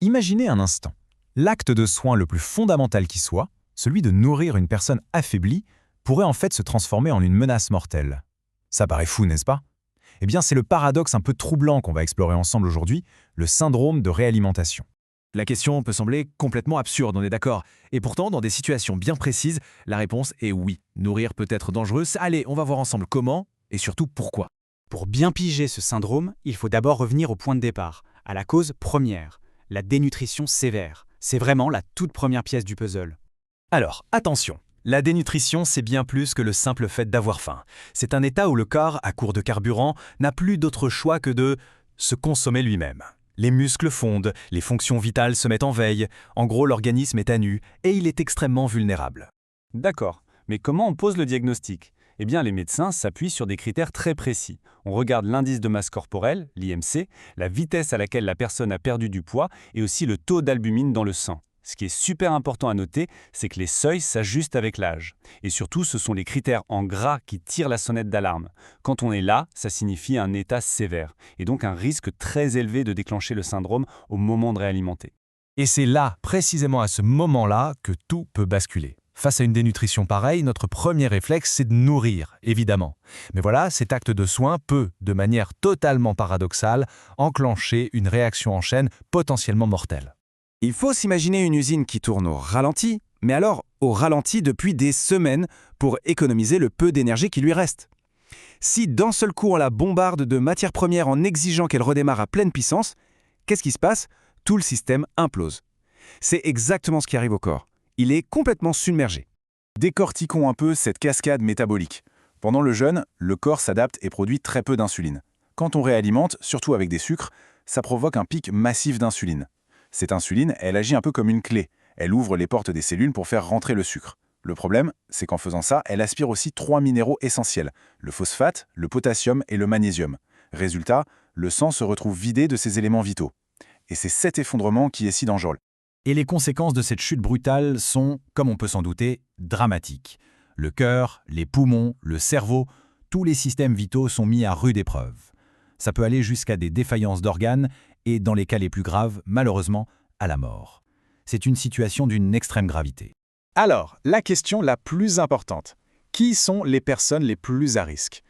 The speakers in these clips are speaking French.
Imaginez un instant. L'acte de soin le plus fondamental qui soit, celui de nourrir une personne affaiblie, pourrait en fait se transformer en une menace mortelle. Ça paraît fou, n'est-ce pas? Eh bien, c'est le paradoxe un peu troublant qu'on va explorer ensemble aujourd'hui, le syndrome de réalimentation. La question peut sembler complètement absurde, on est d'accord. Et pourtant, dans des situations bien précises, la réponse est oui. Nourrir peut être dangereux. Allez, on va voir ensemble comment et surtout pourquoi. Pour bien piger ce syndrome, il faut d'abord revenir au point de départ, à la cause première, la dénutrition sévère. C'est vraiment la toute première pièce du puzzle. Alors, attention, la dénutrition, c'est bien plus que le simple fait d'avoir faim. C'est un état où le corps, à court de carburant, n'a plus d'autre choix que de se consommer lui-même. Les muscles fondent, les fonctions vitales se mettent en veille, en gros l'organisme est à nu et il est extrêmement vulnérable. D'accord, mais comment on pose le diagnostic? Eh bien, les médecins s'appuient sur des critères très précis. On regarde l'indice de masse corporelle, l'IMC, la vitesse à laquelle la personne a perdu du poids et aussi le taux d'albumine dans le sang. Ce qui est super important à noter, c'est que les seuils s'ajustent avec l'âge. Et surtout, ce sont les critères en gras qui tirent la sonnette d'alarme. Quand on est là, ça signifie un état sévère, et donc un risque très élevé de déclencher le syndrome au moment de réalimenter. Et c'est là, précisément à ce moment-là, que tout peut basculer. Face à une dénutrition pareille, notre premier réflexe, c'est de nourrir, évidemment. Mais voilà, cet acte de soin peut, de manière totalement paradoxale, enclencher une réaction en chaîne potentiellement mortelle. Il faut s'imaginer une usine qui tourne au ralenti, mais alors au ralenti depuis des semaines pour économiser le peu d'énergie qui lui reste. Si d'un seul coup on la bombarde de matières premières en exigeant qu'elle redémarre à pleine puissance, qu'est-ce qui se passe? Tout le système implose. C'est exactement ce qui arrive au corps. Il est complètement submergé. Décortiquons un peu cette cascade métabolique. Pendant le jeûne, le corps s'adapte et produit très peu d'insuline. Quand on réalimente, surtout avec des sucres, ça provoque un pic massif d'insuline. Cette insuline, elle agit un peu comme une clé. Elle ouvre les portes des cellules pour faire rentrer le sucre. Le problème, c'est qu'en faisant ça, elle aspire aussi 3 minéraux essentiels, le phosphate, le potassium et le magnésium. Résultat, le sang se retrouve vidé de ces éléments vitaux. Et c'est cet effondrement qui est si dangereux. Et les conséquences de cette chute brutale sont, comme on peut s'en douter, dramatiques. Le cœur, les poumons, le cerveau, tous les systèmes vitaux sont mis à rude épreuve. Ça peut aller jusqu'à des défaillances d'organes et, dans les cas les plus graves, malheureusement, à la mort. C'est une situation d'une extrême gravité. Alors, la question la plus importante. Qui sont les personnes les plus à risque?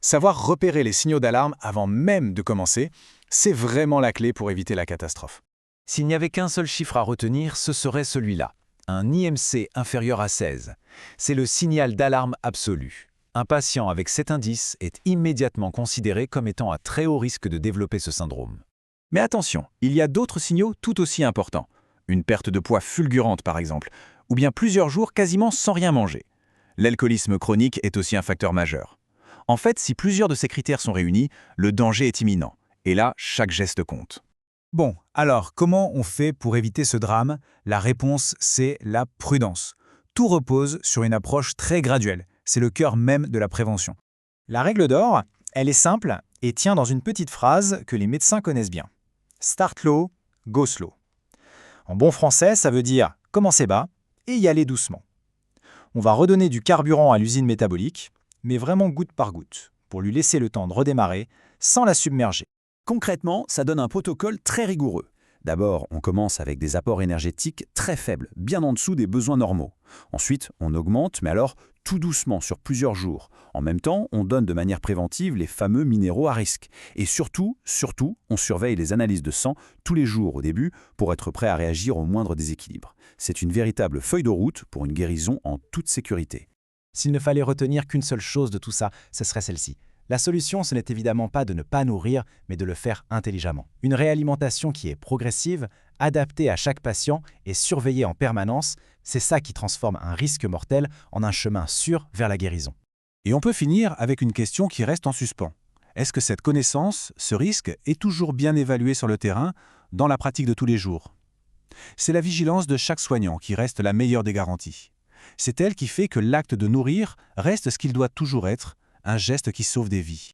Savoir repérer les signaux d'alarme avant même de commencer, c'est vraiment la clé pour éviter la catastrophe. S'il n'y avait qu'un seul chiffre à retenir, ce serait celui-là. Un IMC inférieur à 16. C'est le signal d'alarme absolu. Un patient avec cet indice est immédiatement considéré comme étant à très haut risque de développer ce syndrome. Mais attention, il y a d'autres signaux tout aussi importants. Une perte de poids fulgurante par exemple, ou bien plusieurs jours quasiment sans rien manger. L'alcoolisme chronique est aussi un facteur majeur. En fait, si plusieurs de ces critères sont réunis, le danger est imminent. Et là, chaque geste compte. Bon, alors comment on fait pour éviter ce drame? La réponse, c'est la prudence. Tout repose sur une approche très graduelle. C'est le cœur même de la prévention. La règle d'or, elle est simple et tient dans une petite phrase que les médecins connaissent bien. Start low, go slow. En bon français, ça veut dire commencer bas et y aller doucement. On va redonner du carburant à l'usine métabolique, mais vraiment goutte par goutte, pour lui laisser le temps de redémarrer sans la submerger. Concrètement, ça donne un protocole très rigoureux. D'abord, on commence avec des apports énergétiques très faibles, bien en dessous des besoins normaux. Ensuite, on augmente, mais alors tout doucement sur plusieurs jours. En même temps, on donne de manière préventive les fameux minéraux à risque. Et surtout, on surveille les analyses de sang tous les jours au début pour être prêt à réagir au moindre déséquilibre. C'est une véritable feuille de route pour une guérison en toute sécurité. S'il ne fallait retenir qu'une seule chose de tout ça, ce serait celle-ci. La solution, ce n'est évidemment pas de ne pas nourrir, mais de le faire intelligemment. Une réalimentation qui est progressive, adaptée à chaque patient et surveillée en permanence, c'est ça qui transforme un risque mortel en un chemin sûr vers la guérison. Et on peut finir avec une question qui reste en suspens. Est-ce que cette connaissance, ce risque, est toujours bien évalué sur le terrain, dans la pratique de tous les jours? C'est la vigilance de chaque soignant qui reste la meilleure des garanties. C'est elle qui fait que l'acte de nourrir reste ce qu'il doit toujours être, un geste qui sauve des vies.